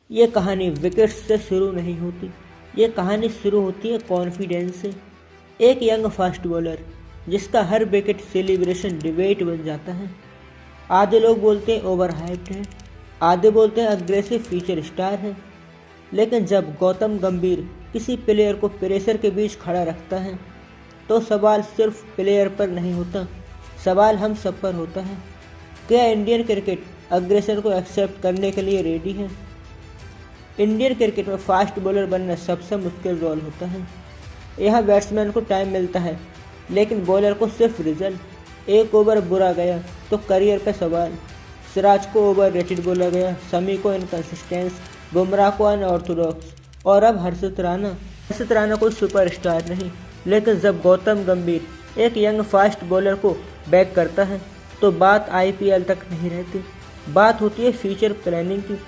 ये कहानी विकेट्स से शुरू नहीं होती, ये कहानी शुरू होती है कॉन्फिडेंस से। एक यंग फास्ट बॉलर जिसका हर विकेट सेलिब्रेशन डिबेट बन जाता है। आधे लोग बोलते हैं ओवर हाइप्ड है, आधे बोलते हैं अग्रेसिव फ्यूचर स्टार है। लेकिन जब गौतम गंभीर किसी प्लेयर को प्रेशर के बीच खड़ा रखता है तो सवाल सिर्फ प्लेयर पर नहीं होता, सवाल हम सब पर होता है। क्या इंडियन क्रिकेट अग्रेसर को एक्सेप्ट करने के लिए रेडी है? इंडियन क्रिकेट में फास्ट बॉलर बनना सबसे मुश्किल रोल होता है। यहाँ बैट्समैन को टाइम मिलता है लेकिन बॉलर को सिर्फ रिजल्ट। एक ओवर बुरा गया तो करियर का सवाल। सिराज को ओवर रेटेड बोला गया, शमी को इनकन्सिस्टेंस, बुमराह को अनऑर्थोडॉक्स और अब हर्षित राणा। हर्षित राणा कोई सुपरस्टार नहीं, लेकिन जब गौतम गंभीर एक यंग फास्ट बॉलर को बैक करता है तो बात आईपीएल तक नहीं रहती, बात होती है फ्यूचर प्लानिंग की।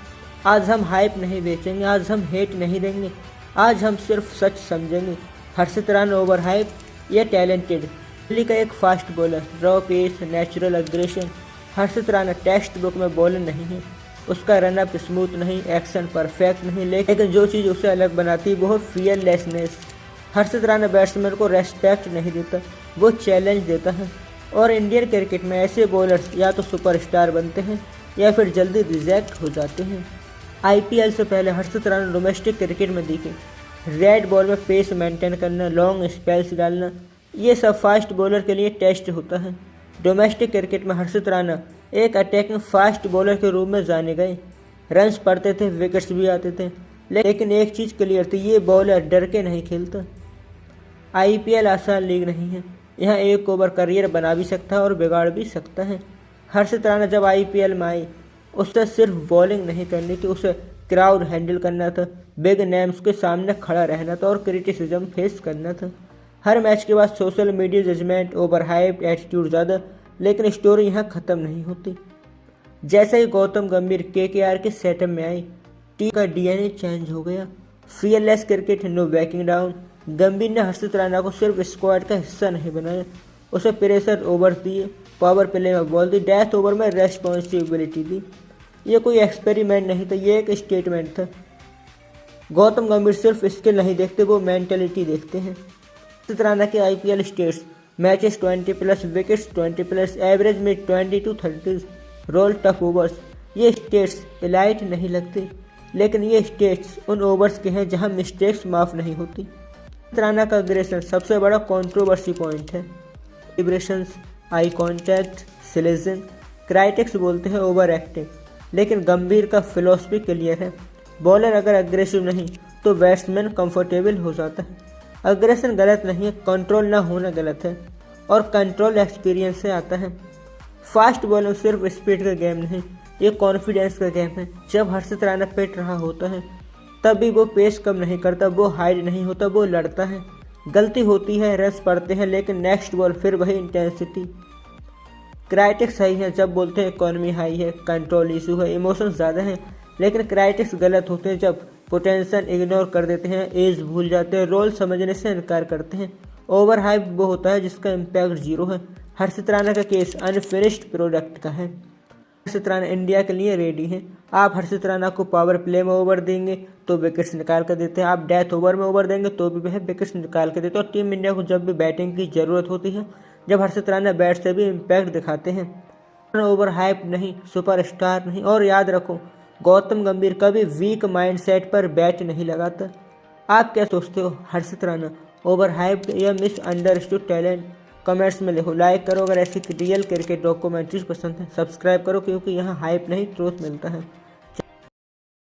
आज हम हाइप नहीं बेचेंगे, आज हम हेट नहीं देंगे, आज हम सिर्फ सच समझेंगे। हर्षित राणा ओवर हाइप या टैलेंटेड? दिल्ली का एक fast bowler, raw pace, natural aggression. Harshit Rana textbook में बॉलर नहीं है, उसका रनअप स्मूथ नहीं, एक्शन परफेक्ट नहीं, लेकिन जो चीज़ उसे अलग बनाती है वो है फियरलेसनेस। हर्षित राणा बैट्समैन को रेस्पेक्ट नहीं देता, वो चैलेंज देता है। और इंडियन क्रिकेट में ऐसे बॉलर्स या तो सुपरस्टार बनते हैं या फिर जल्दी रिजेक्ट हो जाते हैं। आईपीएल से पहले हर्षित राणा डोमेस्टिक क्रिकेट में दिखे। रेड बॉल में पेस मेंटेन करना, लॉन्ग स्पेल्स डालना, ये सब फास्ट बॉलर के लिए टेस्ट होता है। डोमेस्टिक क्रिकेट में हर्षित राणा एक अटैकिंग फास्ट बॉलर के रूप में जाने गए। रन्स पड़ते थे, विकेट्स भी आते थे, लेकिन एक चीज़ क्लियर थी, ये बॉलर डर के नहीं खेलता। आईपीएल आसान लीग नहीं है, यहाँ एक ओवर करियर बना भी सकता है और बिगाड़ भी सकता है। हर्षित राणा जब आईपीएल में आई उसे सिर्फ बॉलिंग नहीं करनी थी, उसे क्राउड हैंडल करना था, बिग नेम्स के सामने खड़ा रहना था और क्रिटिसिज्म फेस करना था। हर मैच के बाद social media judgement, over hype, attitude ज़्यादा, लेकिन स्टोरी यहाँ ख़त्म नहीं होती। जैसे ही गौतम गंभीर केकेआर के सेटअप में आई, टीम का डीएनए चेंज हो गया। Fearless cricket, no backing down. Gambhir ने हर्षित राणा को सिर्फ स्क्वाड का हिस्सा नहीं बनाया, उसे प्रेशर ओवर दिए, पावर प्ले में बॉल दी, डेथ ओवर में रेस्पॉन्सिबिलिटी दी। ये कोई एक्सपेरिमेंट नहीं था, ये एक स्टेटमेंट था। गौतम गंभीर सिर्फ स्किल नहीं देखते, वो मेंटेलिटी देखते हैं। हर्षित राणा के IPL states: matches 20+, wickets 20+, average में 20 to 30, रोल टफ ओवर्स। ये स्टेट्स एलाइट नहीं लगते, लेकिन ये स्टेट्स उन ओवर्स के हैं जहां मिस्टेक्स माफ़ नहीं होती। हर्षित राणा का अग्रेशन सबसे बड़ा कंट्रोवर्सी पॉइंट है। Celebrations, eye contact, sledging. Critics बोलते हैं ओवर एक्टिंग, लेकिन गंभीर का फिलॉसफी क्लियर है। बॉलर अगर अग्रेसिव नहीं तो बैट्समैन कंफर्टेबल हो जाता है। अग्रेशन गलत नहीं है, कंट्रोल ना होना गलत है, और कंट्रोल एक्सपीरियंस से आता है। फास्ट बॉलिंग सिर्फ स्पीड का गेम नहीं, ये कॉन्फिडेंस का गेम है। जब हर्षित राणा पिट रहा होता है तब भी वो पेस कम नहीं करता, वो हाइड नहीं होता, वो लड़ता है। गलती होती है, रन्स पड़ते हैं, लेकिन नेक्स्ट बॉल फिर वही इंटेंसिटी। क्राइटिक्स सही है जब बोलते हैं इकोनॉमी हाई है, कंट्रोल इशू है, इमोशंस ज़्यादा हैं, लेकिन क्राइटिक्स गलत होते हैं जब पोटेंशियल इग्नोर कर देते हैं, एज भूल जाते हैं, रोल समझने से इनकार करते हैं। ओवर हाइप वो होता है जिसका इम्पैक्ट जीरो है। हर्षित राणा का केस अनफिनिश्ड प्रोडक्ट का है। हर्षित राणा इंडिया के लिए रेडी हैं। आप हर्षित राणा को पावर प्ले में ओवर देंगे तो विकेट्स निकाल कर देते हैं, आप डेथ ओवर में ओवर देंगे तो भी वह विकेट्स निकाल कर देते हैं। और टीम इंडिया को जब भी बैटिंग की ज़रूरत होती है, जब हर्षित राणा बैट से भी इम्पैक्ट दिखाते हैं। ओवर हाइप नहीं, सुपरस्टार नहीं। और याद रखो, गौतम गंभीर कभी वीक माइंडसेट पर बैट नहीं लगाता। आप क्या सोचते हो, हर्षित राणा ओवर हाइप या मिस अंडरस्टूड टैलेंट? कमेंट्स में लिखो। लाइक करो अगर ऐसी रियल क्रिकेट डॉक्यूमेंट्रीज पसंद है। सब्सक्राइब करो क्योंकि यहाँ हाइप नहीं, ट्रूथ मिलता है।